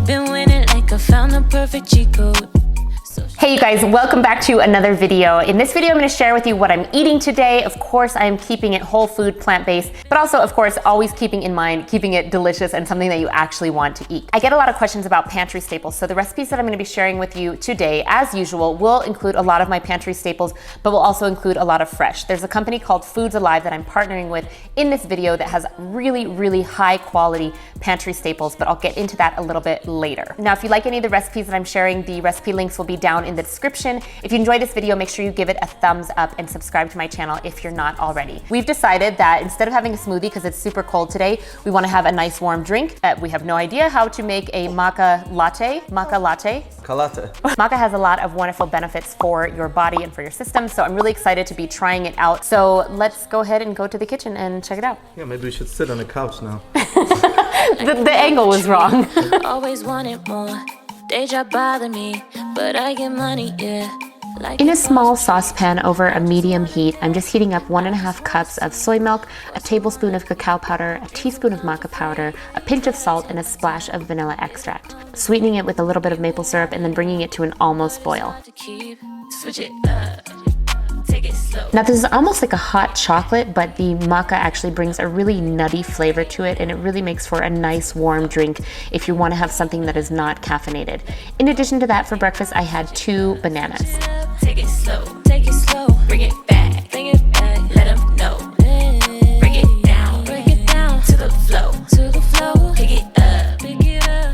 been winning like I found the perfect cheat code. Hey you guys, welcome back to another video. In this video, I'm gonna share with you what I'm eating today. Of course, I am keeping it whole food, plant-based, but also, of course, always keeping in mind, keeping it delicious and something that you actually want to eat. I get a lot of questions about pantry staples, so the recipes that I'm gonna be sharing with you today, as usual, will include a lot of my pantry staples, but will also include a lot of fresh. There's a company called Foods Alive that I'm partnering with in this video that has really, really high quality pantry staples, but I'll get into that a little bit later. Now, if you like any of the recipes that I'm sharing, the recipe links will be down in the description. If you enjoyed this video, make sure you give it a thumbs up and subscribe to my channel if you're not already. We've decided that instead of having a smoothie, because it's super cold today, we want to have a nice warm drink. We have no idea how to make a maca latte. Maca latte. Maca has a lot of wonderful benefits for your body and for your system, so I'm really excited to be trying it out. So let's go ahead and go to the kitchen and check it out. Yeah, maybe we should sit on the couch now. The angle was wrong. Always wanted more. Day job bother me, but I get money, yeah. In a small saucepan over a medium heat, I'm just heating up 1.5 cups of soy milk, a tablespoon of cacao powder, a teaspoon of maca powder, a pinch of salt, and a splash of vanilla extract. Sweetening it with a little bit of maple syrup and then bringing it to an almost boil. Now this is almost like a hot chocolate, but the maca actually brings a really nutty flavor to it, and it really makes for a nice warm drink if you want to have something that is not caffeinated. In addition to that, for breakfast I had 2 bananas. Take it slow, bring it back, let them know. Break it down to the flow, pick it up,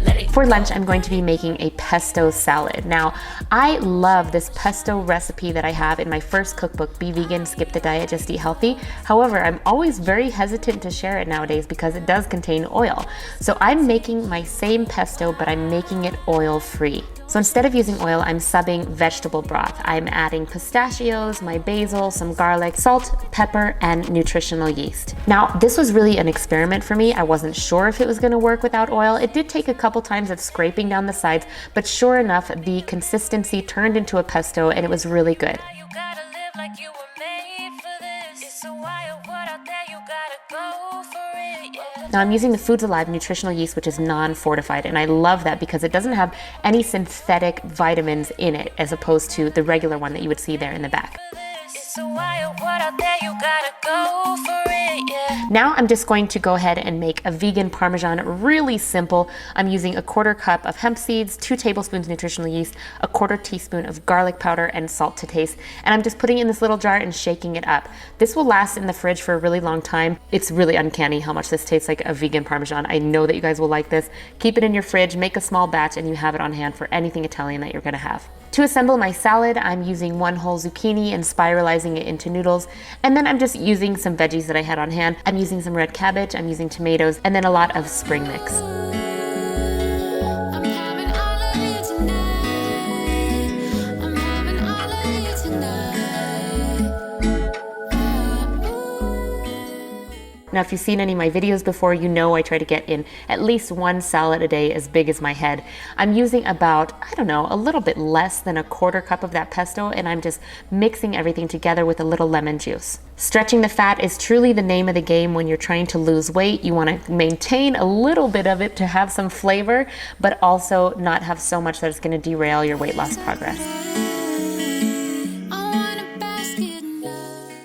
let it. For lunch, I'm going to be making a pesto salad. Now, I love this pesto recipe that I have in my first cookbook, Be Vegan, Skip the Diet, Just Eat Healthy. However, I'm always very hesitant to share it nowadays because it does contain oil. So I'm making my same pesto, but I'm making it oil-free. So instead of using oil, I'm subbing vegetable broth. I'm adding pistachios, my basil, some garlic, salt, pepper, and nutritional yeast. Now, this was really an experiment for me. I wasn't sure if it was gonna work without oil. It did take a couple times of scraping down the sides, but sure enough, the consistency turned into a pesto and it was really good. You gotta live like you were made for this. It's a wild world out there, you gotta go for it, yeah. Now I'm using the Foods Alive nutritional yeast, which is non-fortified, and I love that because it doesn't have any synthetic vitamins in it as opposed to the regular one that you would see there in the back. It's a wild world out there, you gotta go for it, yeah. Now I'm just going to go ahead and make a vegan Parmesan, really simple. I'm using a 1/4 cup of hemp seeds, 2 tablespoons nutritional yeast, a 1/4 teaspoon of garlic powder, and salt to taste. And I'm just putting it in this little jar and shaking it up. This will last in the fridge for a really long time. It's really uncanny how much this tastes like a vegan Parmesan. I know that you guys will like this. Keep it in your fridge, make a small batch, and you have it on hand for anything Italian that you're gonna have. To assemble my salad, I'm using 1 whole zucchini and spiralizing it into noodles. And then I'm just using some veggies that I had on hand. I'm using some red cabbage, I'm using tomatoes, and then a lot of spring mix. Now, if you've seen any of my videos before, you know I try to get in at least 1 salad a day as big as my head. I'm using about, I don't know, a little bit less than a 1/4 cup of that pesto, and I'm just mixing everything together with a little lemon juice. Stretching the fat is truly the name of the game when you're trying to lose weight. You want to maintain a little bit of it to have some flavor, but also not have so much that it's going to derail your weight loss progress.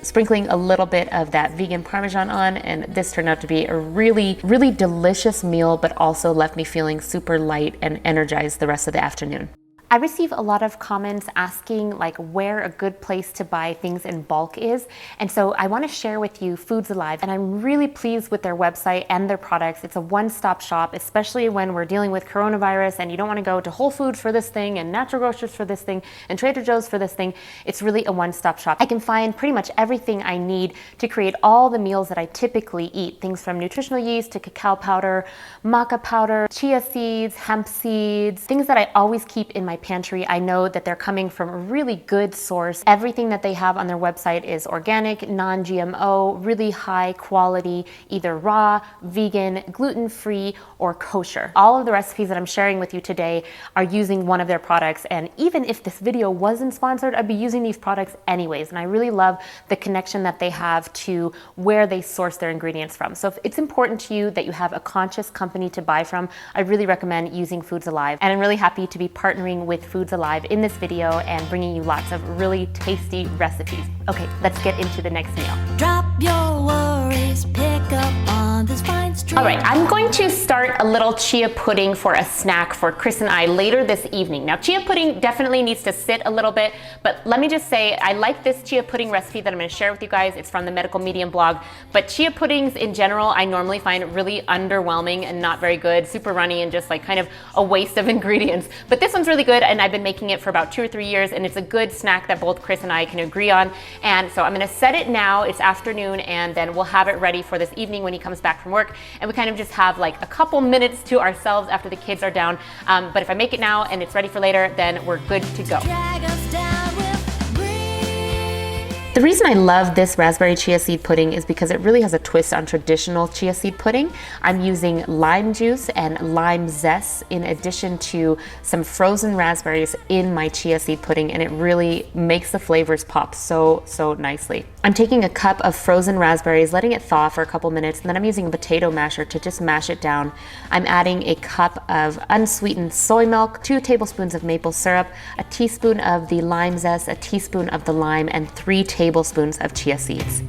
Sprinkling a little bit of that vegan Parmesan on, and this turned out to be a really, really delicious meal, but also left me feeling super light and energized the rest of the afternoon. I receive a lot of comments asking like where a good place to buy things in bulk is. And so I want to share with you Foods Alive, and I'm really pleased with their website and their products. It's a one-stop shop, especially when we're dealing with coronavirus and you don't want to go to Whole Foods for this thing and Natural Grocers for this thing and Trader Joe's for this thing. It's really a one-stop shop. I can find pretty much everything I need to create all the meals that I typically eat. Things from nutritional yeast to cacao powder, maca powder, chia seeds, hemp seeds, things that I always keep in my pantry, I know that they're coming from a really good source. Everything that they have on their website is organic, non-GMO, really high quality, either raw, vegan, gluten-free, or kosher. All of the recipes that I'm sharing with you today are using one of their products, and even if this video wasn't sponsored, I'd be using these products anyways. And I really love the connection that they have to where they source their ingredients from. So if it's important to you that you have a conscious company to buy from, I really recommend using Foods Alive. And I'm really happy to be partnering with Foods Alive in this video and bringing you lots of really tasty recipes. Okay, let's get into the next meal. Drop your worries, pick up on this fine string. All right, I'm going to start a little chia pudding for a snack for Chris and I later this evening. Now, chia pudding definitely needs to sit a little bit, but let me just say, I like this chia pudding recipe that I'm gonna share with you guys. It's from the Medical Medium blog, but chia puddings in general, I normally find really underwhelming and not very good, super runny and just like kind of a waste of ingredients. But this one's really good, and I've been making it for about 2 or 3 years, and it's a good snack that both Chris and I can agree on. And so I'm gonna set it now, it's afternoon, and then we'll have it ready for this evening when he comes back from work, and we kind of just have like a couple minutes to ourselves after the kids are down. But if I make it now and it's ready for later, then we're good to go. Drag us down with breeze. The reason I love this raspberry chia seed pudding is because it really has a twist on traditional chia seed pudding. I'm using lime juice and lime zest in addition to some frozen raspberries in my chia seed pudding, and it really makes the flavors pop so nicely. I'm taking a cup of frozen raspberries, letting it thaw for a couple minutes, and then I'm using a potato masher to just mash it down. I'm adding a cup of unsweetened soy milk, 2 tablespoons of maple syrup, a teaspoon of the lime zest, a teaspoon of the lime, and 3 tablespoons of chia seeds.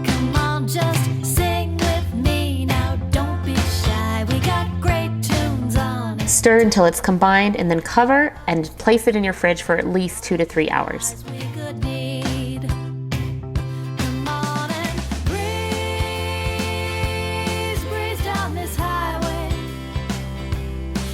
Come on, just sing with me now. Don't be shy. We got great tunes on. Stir until it's combined, and then cover and place it in your fridge for at least 2 to 3 hours. We could need. Come on and breeze down this highway.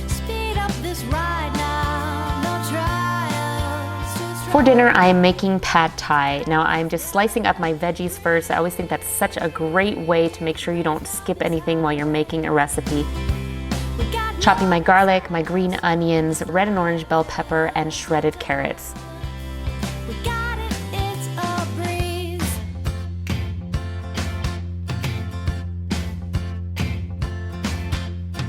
Speed up this ride now. No trials. Just For dinner, I am making pad thai. Now I'm just slicing up my veggies first. I always think that's such a great way to make sure you don't skip anything while you're making a recipe. we got Chopping my garlic, my green onions, red and orange bell pepper, and shredded carrots. We got it, it's a breeze.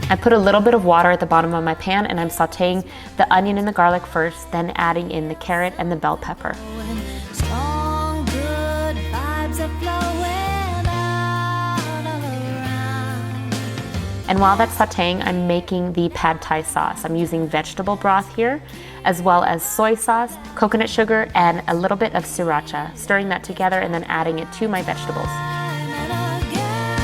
I put a little bit of water at the bottom of my pan, and I'm sauteing the onion and the garlic first, then adding in the carrot and the bell pepper. Strong, good vibes are flowing out all around. And while that's sauteing, I'm making the pad thai sauce. I'm using vegetable broth here, as well as soy sauce, coconut sugar, and a little bit of sriracha. Stirring that together and then adding it to my vegetables. Time and again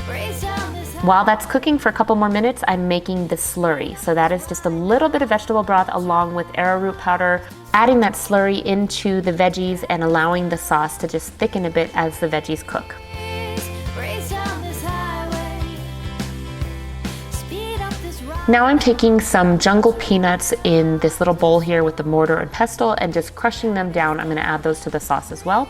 we'll breeze down this While that's cooking for a couple more minutes, I'm making the slurry. So that is just a little bit of vegetable broth along with arrowroot powder, adding that slurry into the veggies and allowing the sauce to just thicken a bit as the veggies cook. breeze down this highway. Speed up this ride. Now I'm taking some jungle peanuts in this little bowl here with the mortar and pestle and just crushing them down. I'm gonna add those to the sauce as well.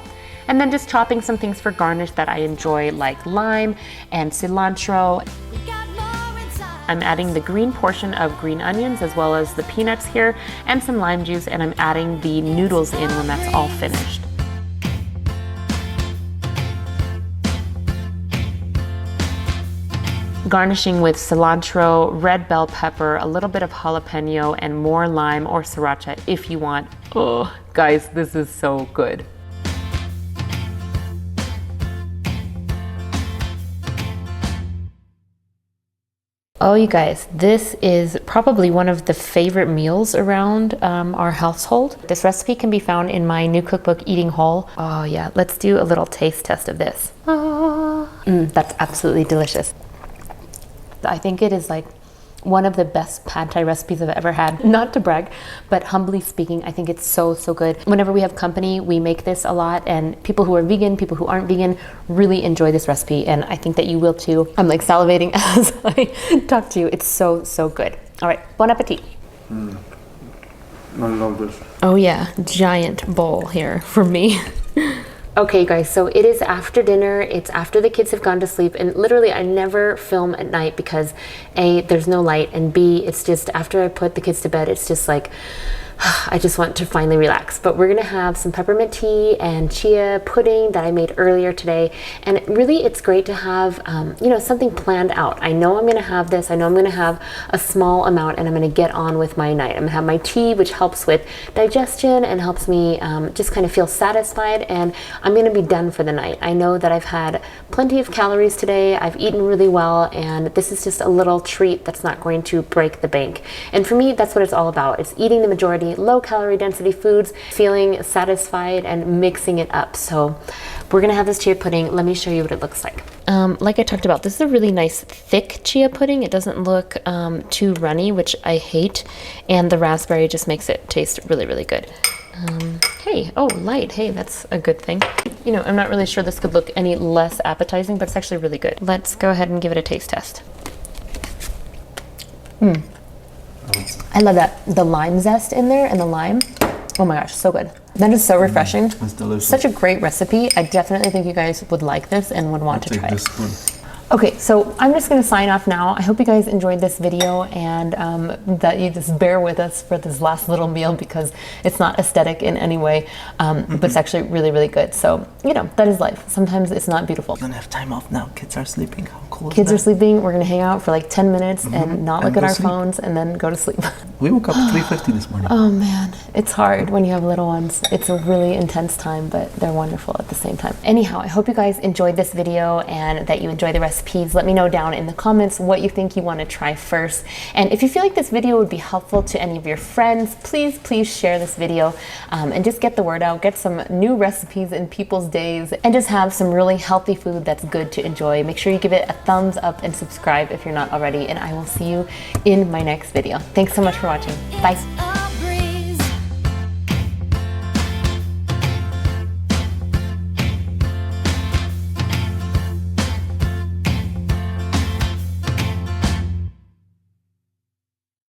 And then just chopping some things for garnish that I enjoy, like lime and cilantro. We got more inside. I'm adding the green portion of green onions as well as the peanuts here and some lime juice, and I'm adding the noodles in when that's all finished. Garnishing with cilantro, red bell pepper, a little bit of jalapeno, and more lime or sriracha if you want. Oh, guys, this is so good. Oh, you guys, this is probably one of the favorite meals around our household. This recipe can be found in my new cookbook, Eating Whole. Oh yeah, let's do a little taste test of this. That's absolutely delicious. I think it is like one of the best pad thai recipes I've ever had. Not to brag, but humbly speaking, I think it's so good. Whenever we have company, we make this a lot, and people who are vegan, people who aren't vegan, really enjoy this recipe, and I think that you will too. I'm like salivating as I talk to you. It's so good. All right, bon appetit. I love this. Oh yeah, giant bowl here for me. Okay guys, so it is after dinner, it's after the kids have gone to sleep, and literally I never film at night because A, there's no light, and B, it's just after I put the kids to bed, it's just like, I just want to finally relax. But we're gonna have some peppermint tea and chia pudding that I made earlier today. And really it's great to have, you know, something planned out. I know I'm gonna have this, I know I'm gonna have a small amount, and I'm gonna get on with my night. I'm gonna have my tea, which helps with digestion and helps me just kind of feel satisfied, and I'm gonna be done for the night. I know that I've had plenty of calories today, I've eaten really well, and this is just a little treat that's not going to break the bank. And for me, that's what it's all about. It's eating the majority low calorie density foods, feeling satisfied, and mixing it up. So we're gonna have this chia pudding. Let me show you what it looks like. Like I talked about, this is a really nice thick chia pudding. It doesn't look too runny, which I hate, and the raspberry just makes it taste really, really good. Hey, oh, light. Hey, that's a good thing. You know, I'm not really sure this could look any less appetizing, but it's actually really good. Let's go ahead and give it a taste test. I love that. The lime zest in there and the lime. Oh my gosh, so good. That is so refreshing. It's delicious. Such a great recipe. I definitely think you guys would like this and would want to try Take this it. spoon. Okay, so I'm just gonna sign off now. I hope you guys enjoyed this video, and that you just bear with us for this last little meal because it's not aesthetic in any way, but it's actually really, really good. So, you know, that is life. Sometimes it's not beautiful. We're gonna have time off now. Kids are sleeping. How cool is Kids that? are sleeping. We're gonna hang out for like 10 minutes and not look And at go our sleep. phones and then go to sleep. We woke up at 3:50 this morning. Oh man, it's hard when you have little ones. It's a really intense time, but they're wonderful at the same time. Anyhow, I hope you guys enjoyed this video and that you enjoy the recipes. Let me know down in the comments what you think you want to try first. And if you feel like this video would be helpful to any of your friends, please share this video and just get the word out, get some new recipes in people's days, and just have some really healthy food that's good to enjoy. Make sure you give it a thumbs up and subscribe if you're not already, and I will see you in my next video. Thanks so much for watching. Bye.